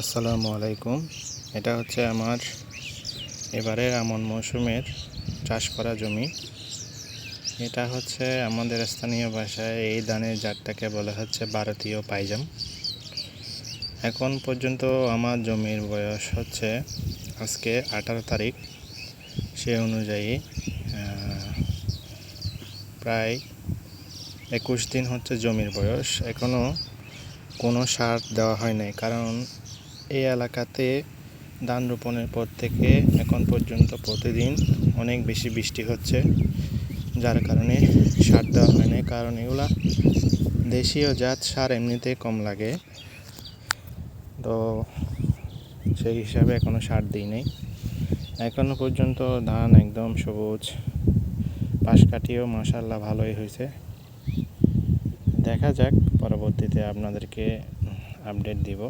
আসসালামু আলাইকুম। এটা হচ্ছে আমার এবারের আমন মৌসুমের চাষ করা জমি। এটা হচ্ছে আমাদের স্থানীয় ভাষায় এই ধানের জাতটাকে বলা হচ্ছে ভারতীয় পাইজাম। এখন পর্যন্ত আমার জমির বয়স হচ্ছে আজকে 18 তারিখ। সে অনুযায়ী প্রায় 21 দিন হচ্ছে জমির বয়স। এখনও কোনো সার দেওয়া হয় নাই, কারণ এই এলাকাতে ধান রোপণের পর থেকে এখন পর্যন্ত প্রতিদিন অনেক বেশি বৃষ্টি হচ্ছে, যার কারণে সার দেওয়া হয় না। কারণ এগুলা দেশীয় জাত, সার এমনিতে কম লাগে, তো সেই হিসাবে এখনও সার দিই নাই। এখনও পর্যন্ত ধান একদম সবুজ, পাশ কাটিয়েও মাশাআল্লাহ ভালোই হয়েছে। দেখা যাক, পরবর্তীতে আপনাদেরকে আপডেট দিব।